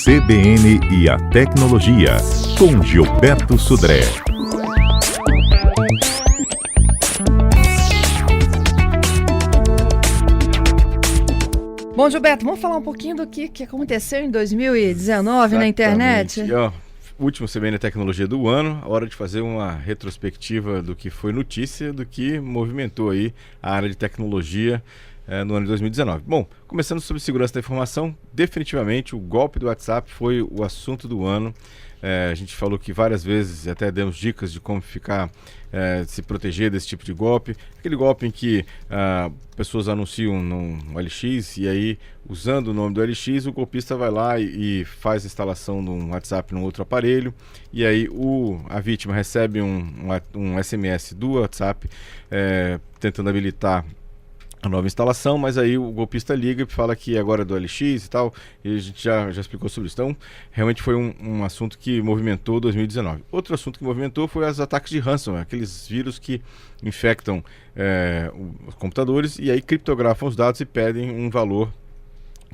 CBN e a Tecnologia, com Gilberto Sudré. Bom, Gilberto, vamos falar um pouquinho do que aconteceu em 2019 na internet? Último CBN Tecnologia do ano, hora de fazer uma retrospectiva do que foi notícia, do que movimentou aí a área de tecnologia no ano de 2019. Bom, começando sobre segurança da informação, definitivamente o golpe do WhatsApp foi o assunto do ano. A gente falou que várias vezes, até demos dicas de como ficar, se proteger desse tipo de golpe. Aquele golpe em que pessoas anunciam no LX e aí, usando o nome do LX, o golpista vai lá e faz a instalação de um WhatsApp num outro aparelho. E aí a vítima recebe um SMS do WhatsApp tentando habilitar a nova instalação, mas aí o golpista liga e fala que agora é do LX e tal, e a gente já explicou sobre isso. Então, realmente foi um assunto que movimentou 2019. Outro assunto que movimentou foi os ataques de ransomware, aqueles vírus que infectam os computadores e aí criptografam os dados e pedem um valor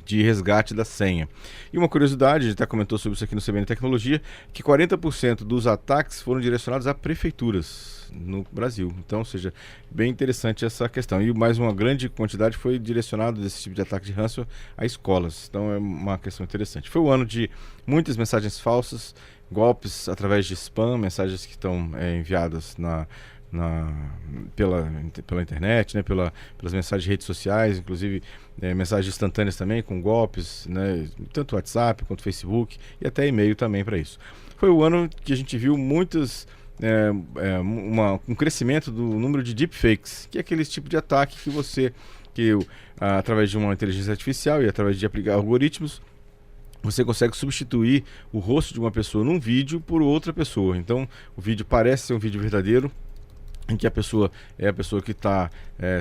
de resgate da senha. E uma curiosidade, a gente até comentou sobre isso aqui no CBN Tecnologia, que 40% dos ataques foram direcionados a prefeituras no Brasil. Então, ou seja, bem interessante essa questão. E mais uma grande quantidade foi direcionado desse tipo de ataque de ransomware a escolas. Então, é uma questão interessante. Foi o ano de muitas mensagens falsas, golpes através de spam, mensagens que estão enviadas pela internet, né, pelas mensagens de redes sociais, inclusive mensagens instantâneas também, com golpes, né, tanto WhatsApp quanto Facebook e até e-mail também para isso. Foi o ano que a gente viu um crescimento do número de deepfakes, que é aquele tipo de ataque que através de uma inteligência artificial e através de aplicar algoritmos, você consegue substituir o rosto de uma pessoa num vídeo por outra pessoa. Então, o vídeo parece ser um vídeo verdadeiro, em que a pessoa é a pessoa que está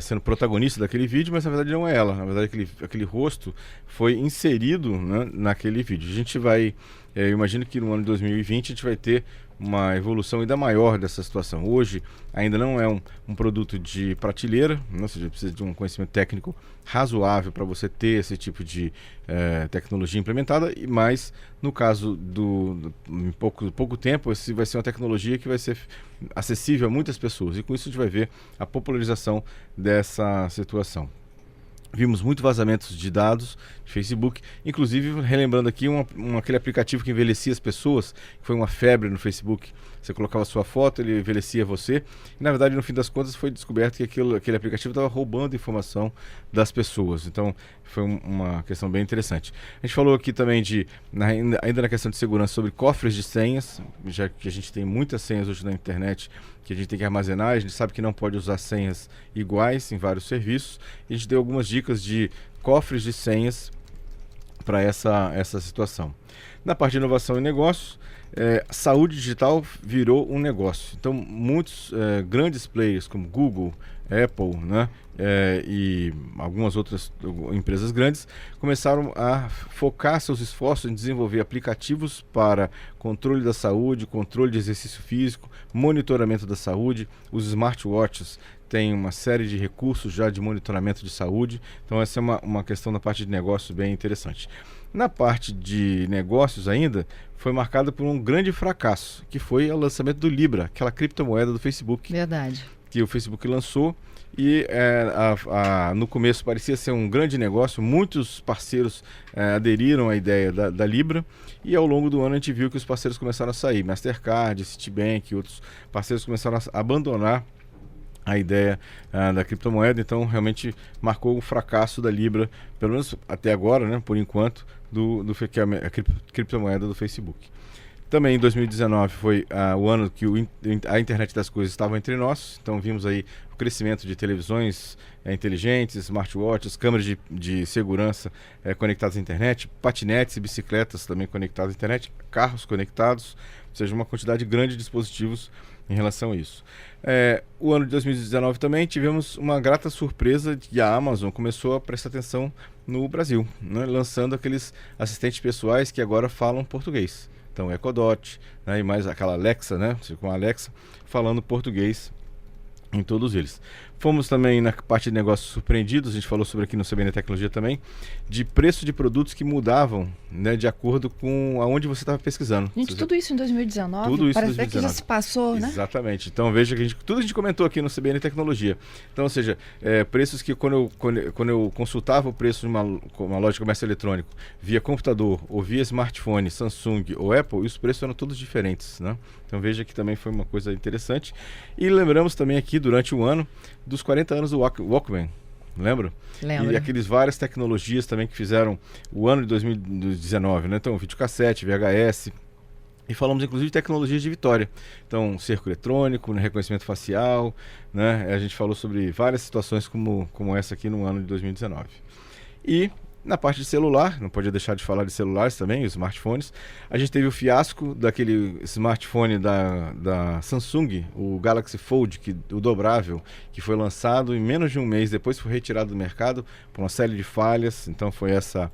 sendo protagonista daquele vídeo, mas na verdade não é ela. Na verdade, aquele rosto foi inserido, né, naquele vídeo. A gente vai, eu imagino que no ano de 2020 a gente vai ter uma evolução ainda maior dessa situação. Hoje ainda não é um produto de prateleira, né? Ou seja, precisa de um conhecimento técnico razoável para você ter esse tipo de tecnologia implementada, mas no caso em pouco tempo, esse vai ser uma tecnologia que vai ser acessível a muitas pessoas e com isso a gente vai ver a popularização dessa situação. Vimos muito vazamentos de dados de Facebook, inclusive relembrando aqui aquele aplicativo que envelhecia as pessoas, que foi uma febre no Facebook. Você colocava sua foto, ele envelhecia você. E, na verdade, no fim das contas, foi descoberto que aquele aplicativo estava roubando informação das pessoas. Então, foi uma questão bem interessante. A gente falou aqui também ainda na questão de segurança, sobre cofres de senhas, já que a gente tem muitas senhas hoje na internet que a gente tem que armazenar. A gente sabe que não pode usar senhas iguais em vários serviços. E a gente deu algumas dicas de cofres de senhas para essa situação. Na parte de inovação e negócios, saúde digital virou um negócio. Então, muitos grandes players como Google, Apple, né, e algumas outras empresas grandes começaram a focar seus esforços em desenvolver aplicativos para controle da saúde, controle de exercício físico, monitoramento da saúde. Os smartwatches têm uma série de recursos já de monitoramento de saúde. Então essa é uma questão da parte de negócios bem interessante. Na parte de negócios ainda, foi marcada por um grande fracasso, que foi o lançamento do Libra, aquela criptomoeda do Facebook. Verdade. Que o Facebook lançou e no começo parecia ser um grande negócio, muitos parceiros aderiram à ideia da Libra e ao longo do ano a gente viu que os parceiros começaram a sair, Mastercard, Citibank e outros parceiros começaram a abandonar a ideia da criptomoeda. Então realmente marcou o fracasso da Libra, pelo menos até agora, né, por enquanto, que é a criptomoeda do Facebook. Também em 2019 foi o ano que a internet das coisas estava entre nós. Então vimos aí o crescimento de televisões inteligentes, smartwatches, câmeras de segurança conectadas à internet, patinetes e bicicletas também conectadas à internet, carros conectados, ou seja, uma quantidade grande de dispositivos em relação a isso. O ano de 2019 também tivemos uma grata surpresa que a Amazon começou a prestar atenção no Brasil, né, lançando aqueles assistentes pessoais que agora falam português. Então, Echo Dot, né, e mais aquela Alexa, né, com a Alexa, falando português em todos eles. Fomos também na parte de negócios surpreendidos, a gente falou sobre aqui no CBN Tecnologia também, de preço de produtos que mudavam, né, de acordo com aonde você estava pesquisando. Gente, tudo isso em 2019? Tudo isso Parece em 2019. que já se passou, né? Exatamente. Então veja que tudo a gente comentou aqui no CBN Tecnologia. Então, ou seja, preços que quando eu consultava o preço de uma loja de comércio eletrônico via computador ou via smartphone, Samsung ou Apple, os preços eram todos diferentes, né? Então veja que também foi uma coisa interessante. E lembramos também aqui, durante o ano, dos 40 anos do Walkman. Lembra? Lembro. E aqueles várias tecnologias também que fizeram o ano de 2019, né? Então, videocassete, VHS. E falamos inclusive de tecnologias de vitória. Então, cerco eletrônico, né, reconhecimento facial, né? A gente falou sobre várias situações como essa aqui no ano de 2019. E na parte de celular, não podia deixar de falar de celulares também, os smartphones. A gente teve o fiasco daquele smartphone da Samsung, o Galaxy Fold, o dobrável, que foi lançado em menos de um mês, depois foi retirado do mercado por uma série de falhas. Então foi essa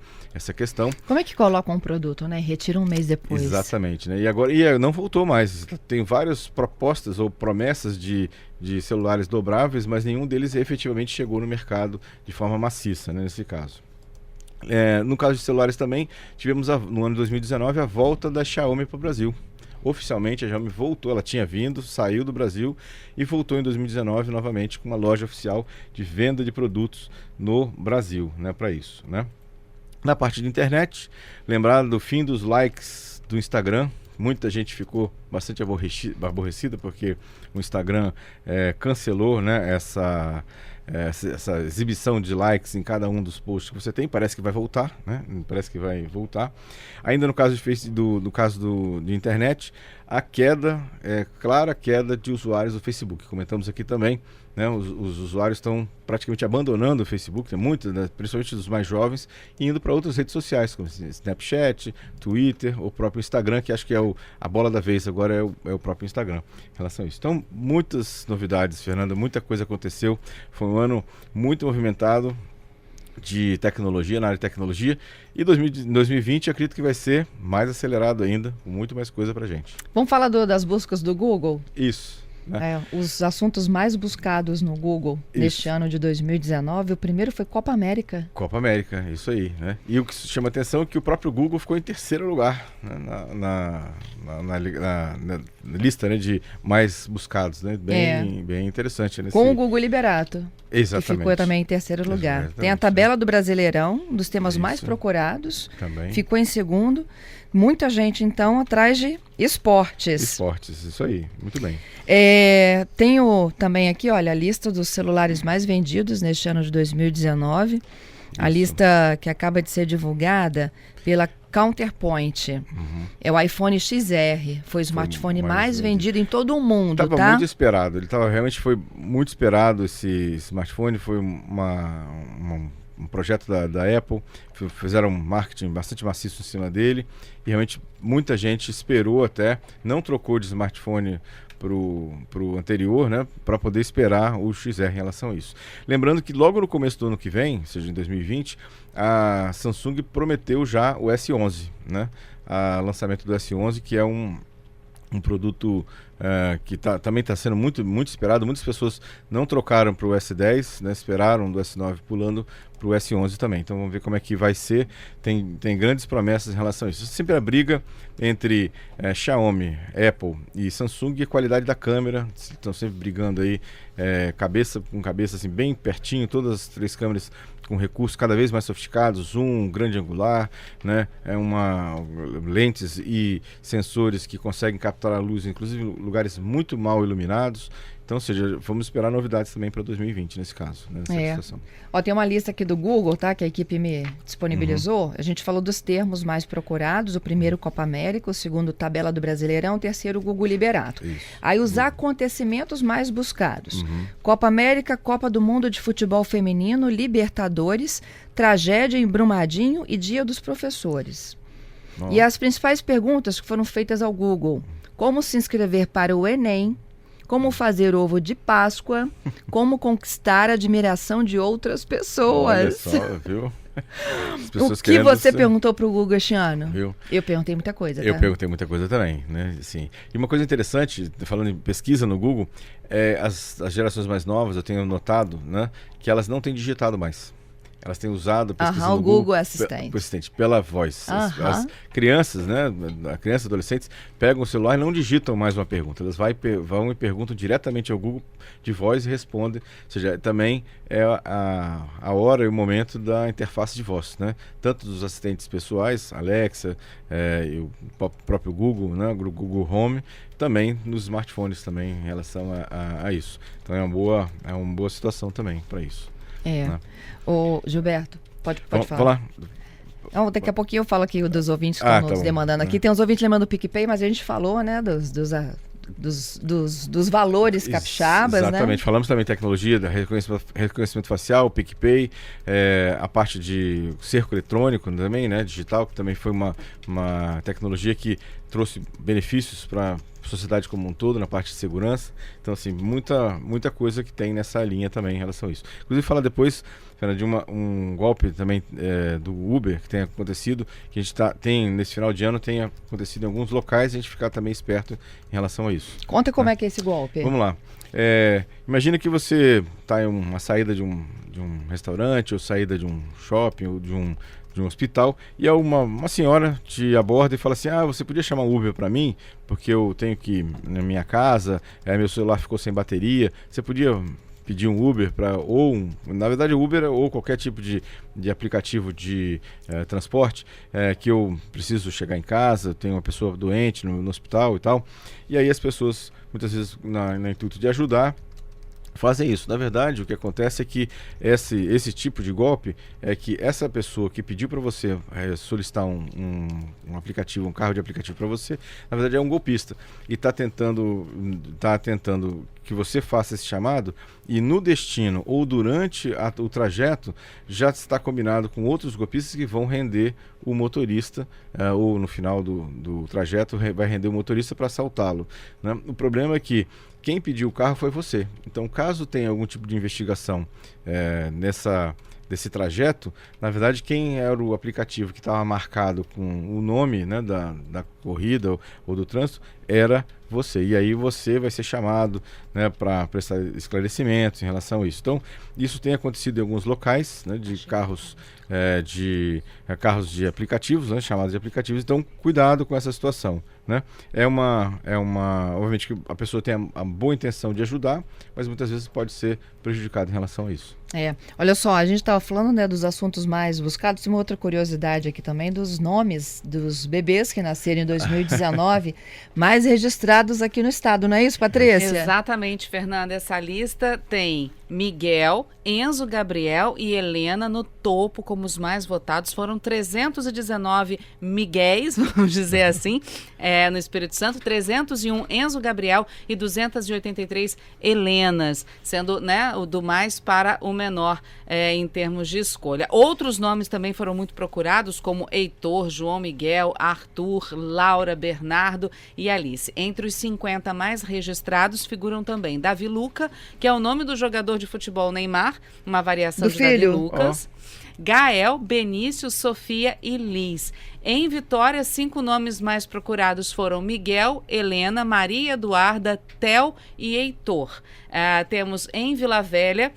questão. Como é que coloca um produto, né? Retira um mês depois. Exatamente, né? E agora não voltou mais. Tem várias propostas ou promessas de celulares dobráveis, mas nenhum deles efetivamente chegou no mercado de forma maciça, né, nesse caso. No caso de celulares também, tivemos no ano de 2019 a volta da Xiaomi para o Brasil. Oficialmente a Xiaomi voltou, ela tinha vindo, saiu do Brasil e voltou em 2019 novamente com uma loja oficial de venda de produtos no Brasil, né, para isso, né? Na parte de internet, lembrar do fim dos likes do Instagram. Muita gente ficou bastante aborrecida porque o Instagram cancelou, né, essa exibição de likes em cada um dos posts que você tem. Parece que vai voltar, né? Parece que vai voltar. Ainda no caso de internet, a queda, clara queda de usuários do Facebook. Comentamos aqui também, né? Os usuários estão praticamente abandonando o Facebook, tem muitos, né? Principalmente os mais jovens, e indo para outras redes sociais, como Snapchat, Twitter, ou o próprio Instagram, que acho que é a bola da vez agora, é o próprio Instagram em relação a isso. Então, muitas novidades, Fernanda, muita coisa aconteceu. Foi um ano muito movimentado de tecnologia, na área de tecnologia, e 2020 eu acredito que vai ser mais acelerado ainda, com muito mais coisa pra gente. Vamos falar das buscas do Google? Isso. Né? Os assuntos mais buscados no Google neste ano de 2019, o primeiro foi Copa América. Copa América, isso aí, né? E o que chama atenção é que o próprio Google ficou em terceiro lugar, né, na lista, né, de mais buscados, né? Bem interessante. Com o Google Liberato. Exatamente. Que ficou também em terceiro lugar. Exatamente. Tem a tabela do Brasileirão, dos temas mais procurados. Também. Ficou em segundo. Muita gente, então, atrás de esportes. Esportes, isso aí. Muito bem. Tenho também aqui, olha, a lista dos celulares mais vendidos neste ano de 2019. A lista que acaba de ser divulgada pela Counterpoint. É o iPhone XR. Foi o smartphone mais vendido em todo o mundo, Estava muito esperado. Realmente foi muito esperado esse smartphone. Foi um projeto da Apple. Fizeram um marketing bastante maciço em cima dele. E realmente muita gente esperou até. Não trocou de smartphone pro anterior, né, para poder esperar o XR em relação a isso. Lembrando que logo no começo do ano que vem, ou seja, em 2020, a Samsung prometeu já o S11, né, o lançamento do S11, que é um produto que também está sendo muito, muito esperado. Muitas pessoas não trocaram para o S10, né, esperaram do S9 pulando para o S11 também. Então vamos ver como é que vai ser. Tem grandes promessas em relação a isso. Sempre a briga entre Xiaomi, Apple e Samsung e a qualidade da câmera. Estão sempre brigando aí cabeça com cabeça, assim, bem pertinho, todas as três câmeras com recursos cada vez mais sofisticados, zoom, grande angular, né? Lentes e sensores que conseguem captar a luz, inclusive em lugares muito mal iluminados. Então, ou seja, vamos esperar novidades também para 2020 nesse caso, né, nessa situação. Tem uma lista aqui do Google, tá? Que a equipe me disponibilizou. A gente falou dos termos mais procurados. O primeiro, Copa América. O segundo, tabela do Brasileirão. O terceiro, Google Liberato. Isso. Aí os acontecimentos mais buscados. Copa América, Copa do Mundo de Futebol Feminino, Libertadores, Tragédia em Brumadinho e Dia dos Professores. E as principais perguntas que foram feitas ao Google: como se inscrever para o Enem, como fazer ovo de Páscoa, como conquistar a admiração de outras pessoas. Olha só, viu? As pessoas O que querendo você ser- perguntou pro Google este ano? Viu? Eu perguntei muita coisa, tá? Eu perguntei muita coisa também, né? Assim, e uma coisa interessante, falando em pesquisa no Google, as gerações mais novas, eu tenho notado, né, que elas não têm digitado mais. Elas têm usado a pesquisa Aham, no o Google Assistente. pela voz. Aham. As crianças, né, crianças e adolescentes, pegam o celular e não digitam mais uma pergunta. Elas vão e perguntam diretamente ao Google de voz e respondem. Ou seja, também é a hora e o momento da interface de voz, né? Tanto dos assistentes pessoais, Alexa, e o próprio Google, né, o Google Home, também nos smartphones também em relação a isso. Então é uma boa situação também para isso. Né? Ô, Gilberto, pode Vamos falar. Não, daqui a pouquinho eu falo aqui dos ouvintes que estão nos tá bom. demandando aqui. Tem uns ouvintes lembrando do PicPay, mas a gente falou, né, dos valores capixabas, Exatamente. né? Falamos também de tecnologia, da reconhecimento facial, PicPay, a parte de cerco eletrônico também, né, digital, que também foi uma tecnologia que trouxe benefícios para a sociedade como um todo, na parte de segurança. Então, assim, muita coisa que tem nessa linha também em relação a isso. Inclusive, falar depois, Fernanda, de um golpe também do Uber que tem acontecido, que a gente tem, nesse final de ano, tem acontecido em alguns locais, a gente ficar também esperto em relação a isso. Conta como é que é esse golpe. Vamos lá. Imagina que você está em uma saída de um restaurante, ou saída de um shopping, ou de um hospital, e uma senhora te aborda e fala assim: você podia chamar um Uber para mim, porque eu tenho que ir na minha casa, meu celular ficou sem bateria, você podia pedir um Uber na verdade o Uber ou qualquer tipo de aplicativo de transporte, que eu preciso chegar em casa, tenho uma pessoa doente no hospital e tal, e aí as pessoas muitas vezes no intuito de ajudar fazem isso. Na verdade, o que acontece é que esse tipo de golpe é que essa pessoa que pediu para você solicitar um aplicativo, um carro de aplicativo para você, na verdade é um golpista e está tentando que você faça esse chamado, e no destino ou durante o trajeto já está combinado com outros golpistas que vão render o motorista, ou no final do trajeto vai render o motorista para assaltá-lo, né? O problema é que quem pediu o carro foi você. Então, caso tenha algum tipo de investigação desse trajeto, na verdade, quem era o aplicativo que estava marcado com o nome, né, da corrida ou do trânsito era você. E aí você vai ser chamado, né, para prestar esclarecimentos em relação a isso. Então, isso tem acontecido em alguns locais, né, de carros de aplicativos, né, chamados de aplicativos. Então, cuidado com essa situação, né? Obviamente que a pessoa tem a boa intenção de ajudar, mas muitas vezes pode ser prejudicada em relação a isso. Olha só, a gente estava falando, né, dos assuntos mais buscados. Tem uma outra curiosidade aqui também dos nomes dos bebês que nasceram em 2019, mais registrados aqui no estado, não é isso, Patrícia? Exatamente, Fernanda. Essa lista tem Miguel, Enzo Gabriel e Helena no topo como os mais votados. Foram 319 Miguéis, vamos dizer assim, no Espírito Santo, 301 Enzo Gabriel e 283 Helenas, sendo, né, o do mais para o menor em termos de escolha. Outros nomes também foram muito procurados, como Heitor, João Miguel, Arthur, Laura, Bernardo e Alice. Entre os 50 mais registrados figuram também Davi Luca, que é o nome do jogador de futebol Neymar, uma variação de Davi Lucas. Gael, Benício, Sofia e Liz. Em Vitória, 5 nomes mais procurados foram Miguel, Helena, Maria Eduarda, Theo e Heitor. Temos em Vila Velha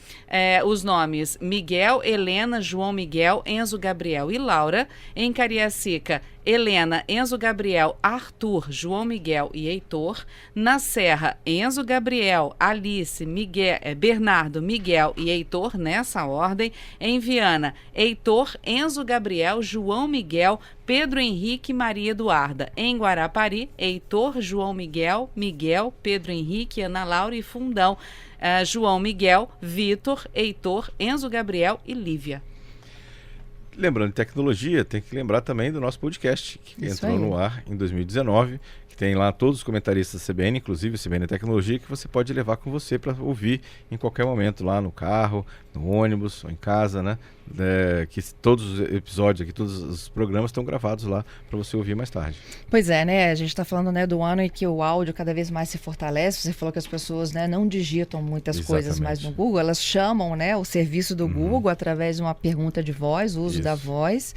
os nomes Miguel, Helena, João Miguel, Enzo Gabriel e Laura. Em Cariacica, Helena, Enzo Gabriel, Arthur, João Miguel e Heitor. Na Serra, Enzo Gabriel, Alice, Bernardo, Miguel e Heitor, nessa ordem. Em Viana, Heitor, Enzo Gabriel, João Miguel, Pedro Henrique e Maria Eduarda. Em Guarapari, Heitor, João Miguel, Pedro Henrique, Ana Laura e Fundão. João Miguel, Vitor, Heitor, Enzo Gabriel e Lívia. Lembrando de tecnologia, tem que lembrar também do nosso podcast, que Isso entrou aí. no ar em 2019, que tem lá todos os comentaristas da CBN, inclusive a CBN Tecnologia, que você pode levar com você para ouvir em qualquer momento, lá no carro, no ônibus ou em casa, né? que todos os episódios aqui, todos os programas estão gravados lá para você ouvir mais tarde. Pois é, né? A gente está falando, né, do ano em que o áudio cada vez mais se fortalece. Você falou que as pessoas, né, não digitam muitas coisas mais no Google, elas chamam, né, o serviço do Google através de uma pergunta de voz, o uso da voz.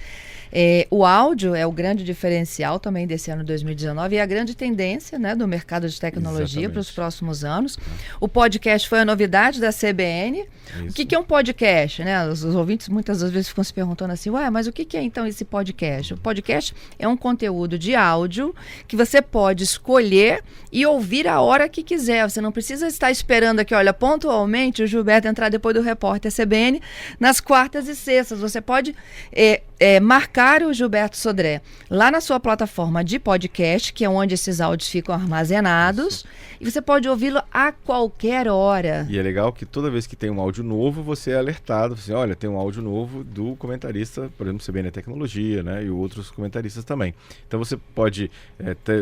O áudio é o grande diferencial também desse ano 2019 e a grande tendência, né, do mercado de tecnologia para os próximos anos. O podcast foi a novidade da CBN. O que é um podcast? Né? Os ouvintes muitas vezes ficam se perguntando assim, ué, mas o que é então esse podcast? O podcast é um conteúdo de áudio que você pode escolher e ouvir a hora que quiser. Você não precisa estar esperando aqui, olha, pontualmente o Gilberto entrar depois do Repórter CBN nas quartas e sextas. Você pode marcar o Gilberto Sodré lá na sua plataforma de podcast, que é onde esses áudios ficam armazenados, e você pode ouvi-lo a qualquer hora. E é legal que toda vez que tem um áudio novo, você é alertado, você, olha, tem um áudio novo do comentarista, por exemplo, CBN Tecnologia, né, e outros comentaristas também. Então você pode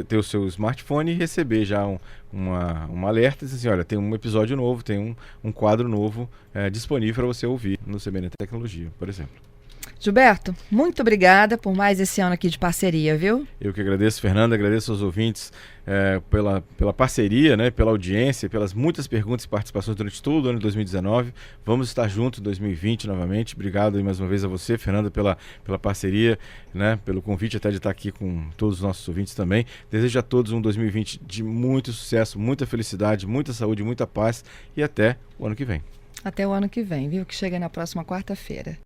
ter o seu smartphone e receber já um alerta, assim, olha, tem um episódio novo, tem um quadro novo disponível para você ouvir no CBN Tecnologia, por exemplo. Gilberto, muito obrigada por mais esse ano aqui de parceria, viu? Eu que agradeço, Fernanda, agradeço aos ouvintes pela parceria, né, pela audiência, pelas muitas perguntas e participações durante todo o ano de 2019. Vamos estar juntos em 2020 novamente. Obrigado aí mais uma vez a você, Fernanda, pela parceria, né, pelo convite até de estar aqui com todos os nossos ouvintes também. Desejo a todos um 2020 de muito sucesso, muita felicidade, muita saúde, muita paz e até o ano que vem. Até o ano que vem, viu? Que chega na próxima quarta-feira.